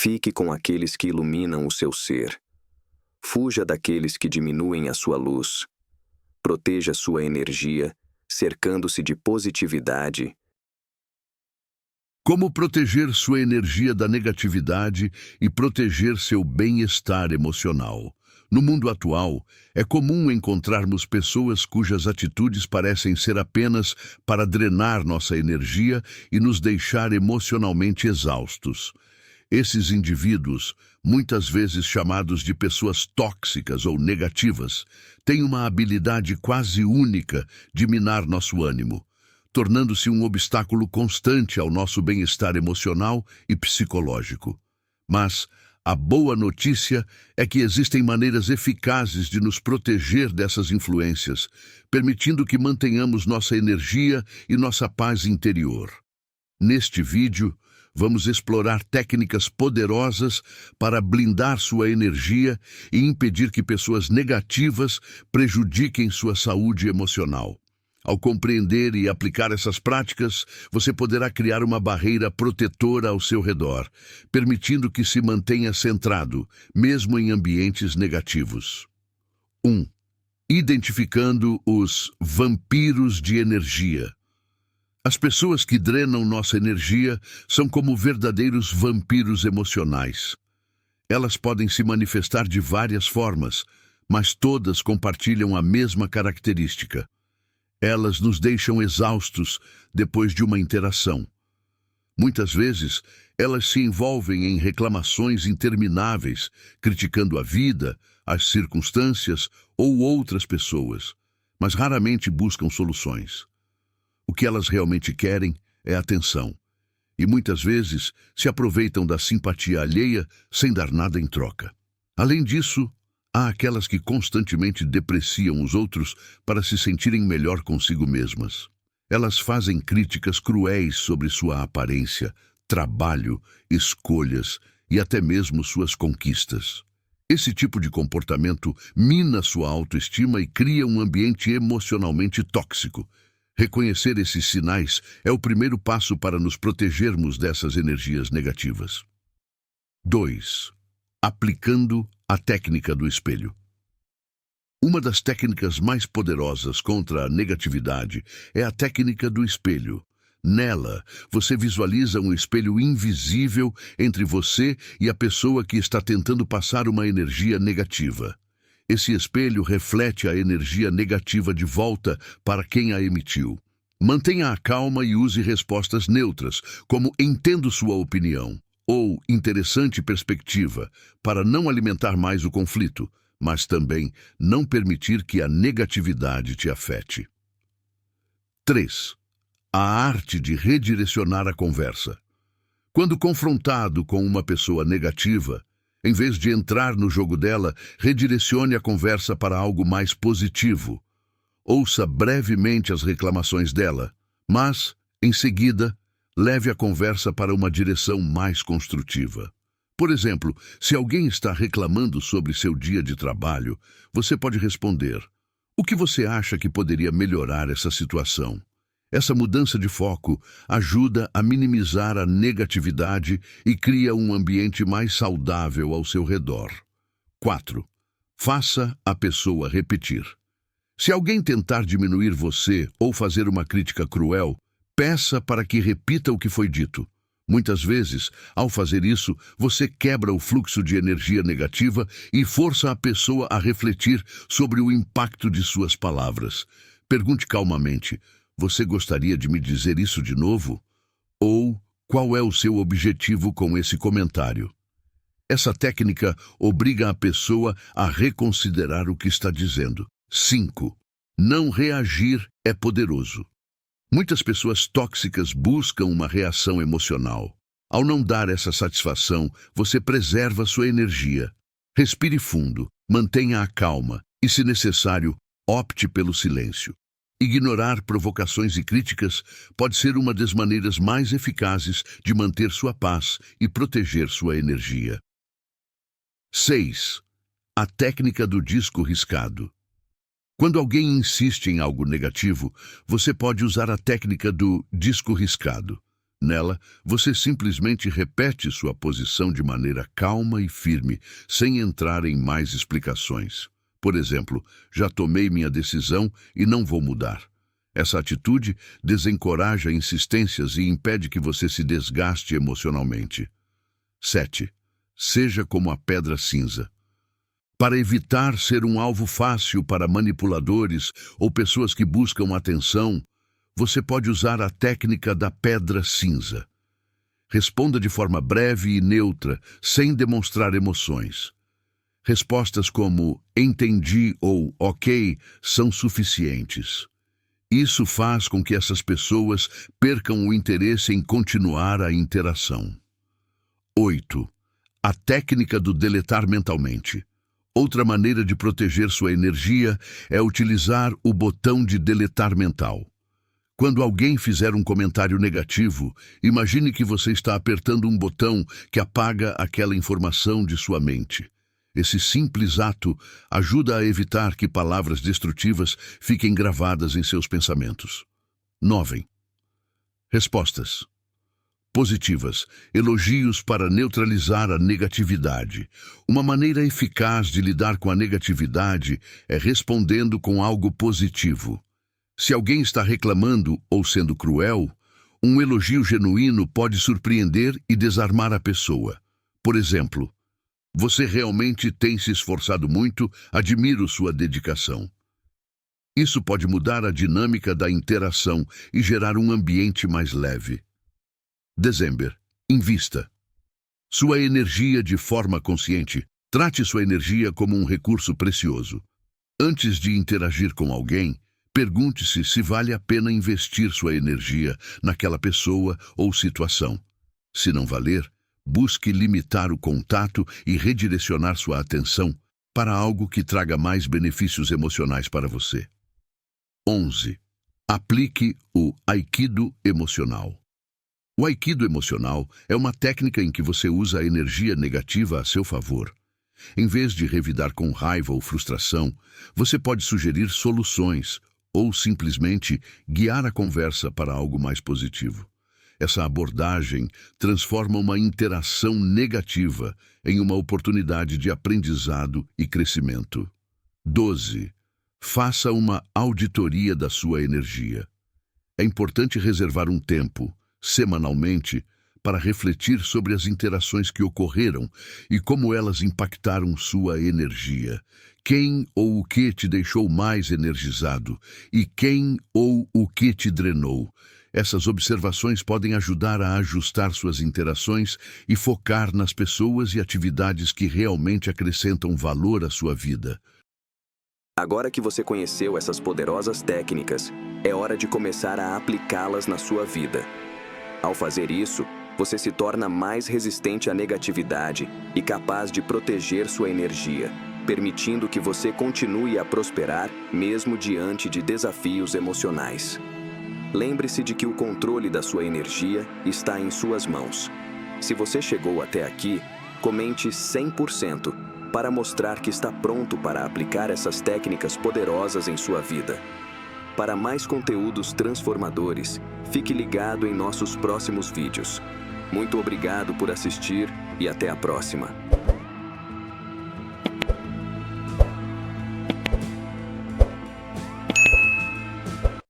Fique com aqueles que iluminam o seu ser. Fuja daqueles que diminuem a sua luz. Proteja sua energia, cercando-se de positividade. Como proteger sua energia da negatividade e proteger seu bem-estar emocional? No mundo atual, é comum encontrarmos pessoas cujas atitudes parecem ser apenas para drenar nossa energia e nos deixar emocionalmente exaustos. Esses indivíduos, muitas vezes chamados de pessoas tóxicas ou negativas, têm uma habilidade quase única de minar nosso ânimo, tornando-se um obstáculo constante ao nosso bem-estar emocional e psicológico. Mas a boa notícia é que existem maneiras eficazes de nos proteger dessas influências, permitindo que mantenhamos nossa energia e nossa paz interior. Neste vídeo, vamos explorar técnicas poderosas para blindar sua energia e impedir que pessoas negativas prejudiquem sua saúde emocional. Ao compreender e aplicar essas práticas, você poderá criar uma barreira protetora ao seu redor, permitindo que se mantenha centrado, mesmo em ambientes negativos. 1. Identificando os vampiros de energia. As pessoas que drenam nossa energia são como verdadeiros vampiros emocionais. Elas podem se manifestar de várias formas, mas todas compartilham a mesma característica. Elas nos deixam exaustos depois de uma interação. Muitas vezes, elas se envolvem em reclamações intermináveis, criticando a vida, as circunstâncias ou outras pessoas, mas raramente buscam soluções. O que elas realmente querem é atenção, e muitas vezes se aproveitam da simpatia alheia sem dar nada em troca. Além disso, há aquelas que constantemente depreciam os outros para se sentirem melhor consigo mesmas. Elas fazem críticas cruéis sobre sua aparência, trabalho, escolhas e até mesmo suas conquistas. Esse tipo de comportamento mina sua autoestima e cria um ambiente emocionalmente tóxico. Reconhecer esses sinais é o primeiro passo para nos protegermos dessas energias negativas. 2. Aplicando a técnica do espelho. Uma das técnicas mais poderosas contra a negatividade é a técnica do espelho. Nela, você visualiza um espelho invisível entre você e a pessoa que está tentando passar uma energia negativa. Esse espelho reflete a energia negativa de volta para quem a emitiu. Mantenha a calma e use respostas neutras, como "entendo sua opinião" ou "interessante perspectiva", para não alimentar mais o conflito, mas também não permitir que a negatividade te afete. 3. A arte de redirecionar a conversa. Quando confrontado com uma pessoa negativa, em vez de entrar no jogo dela, redirecione a conversa para algo mais positivo. Ouça brevemente as reclamações dela, mas, em seguida, leve a conversa para uma direção mais construtiva. Por exemplo, se alguém está reclamando sobre seu dia de trabalho, você pode responder: "O que você acha que poderia melhorar essa situação?" Essa mudança de foco ajuda a minimizar a negatividade e cria um ambiente mais saudável ao seu redor. 4. Faça a pessoa repetir. Se alguém tentar diminuir você ou fazer uma crítica cruel, peça para que repita o que foi dito. Muitas vezes, ao fazer isso, você quebra o fluxo de energia negativa e força a pessoa a refletir sobre o impacto de suas palavras. Pergunte calmamente: "Você gostaria de me dizer isso de novo?" Ou "Qual é o seu objetivo com esse comentário?" Essa técnica obriga a pessoa a reconsiderar o que está dizendo. 5. Não reagir é poderoso. Muitas pessoas tóxicas buscam uma reação emocional. Ao não dar essa satisfação, você preserva sua energia. Respire fundo, mantenha a calma e, se necessário, opte pelo silêncio. Ignorar provocações e críticas pode ser uma das maneiras mais eficazes de manter sua paz e proteger sua energia. 6. A técnica do disco riscado. Quando alguém insiste em algo negativo, você pode usar a técnica do disco riscado. Nela, você simplesmente repete sua posição de maneira calma e firme, sem entrar em mais explicações. Por exemplo, já tomei minha decisão e não vou mudar. Essa atitude desencoraja insistências e impede que você se desgaste emocionalmente. 7. Seja como a pedra cinza. Para evitar ser um alvo fácil para manipuladores ou pessoas que buscam atenção, você pode usar a técnica da pedra cinza. Responda de forma breve e neutra, sem demonstrar emoções. Respostas como "entendi" ou "ok" são suficientes. Isso faz com que essas pessoas percam o interesse em continuar a interação. 8. A técnica do deletar mentalmente. Outra maneira de proteger sua energia é utilizar o botão de deletar mental. Quando alguém fizer um comentário negativo, imagine que você está apertando um botão que apaga aquela informação de sua mente. Esse simples ato ajuda a evitar que palavras destrutivas fiquem gravadas em seus pensamentos. 9. Respostas positivas. Elogios para neutralizar a negatividade. Uma maneira eficaz de lidar com a negatividade é respondendo com algo positivo. Se alguém está reclamando ou sendo cruel, um elogio genuíno pode surpreender e desarmar a pessoa. Por exemplo, "Você realmente tem se esforçado muito, admiro sua dedicação." Isso pode mudar a dinâmica da interação e gerar um ambiente mais leve. Dezembro. Invista sua energia de forma consciente. Trate sua energia como um recurso precioso. Antes de interagir com alguém, pergunte-se se vale a pena investir sua energia naquela pessoa ou situação. Se não valer, busque limitar o contato e redirecionar sua atenção para algo que traga mais benefícios emocionais para você. 11. Aplique o Aikido emocional. O Aikido emocional é uma técnica em que você usa a energia negativa a seu favor. Em vez de revidar com raiva ou frustração, você pode sugerir soluções ou simplesmente guiar a conversa para algo mais positivo. Essa abordagem transforma uma interação negativa em uma oportunidade de aprendizado e crescimento. 12. Faça uma auditoria da sua energia. É importante reservar um tempo, semanalmente, para refletir sobre as interações que ocorreram e como elas impactaram sua energia. Quem ou o que te deixou mais energizado e quem ou o que te drenou. Essas observações podem ajudar a ajustar suas interações e focar nas pessoas e atividades que realmente acrescentam valor à sua vida. Agora que você conheceu essas poderosas técnicas, é hora de começar a aplicá-las na sua vida. Ao fazer isso, você se torna mais resistente à negatividade e capaz de proteger sua energia, permitindo que você continue a prosperar mesmo diante de desafios emocionais. Lembre-se de que o controle da sua energia está em suas mãos. Se você chegou até aqui, comente 100% para mostrar que está pronto para aplicar essas técnicas poderosas em sua vida. Para mais conteúdos transformadores, fique ligado em nossos próximos vídeos. Muito obrigado por assistir e até a próxima.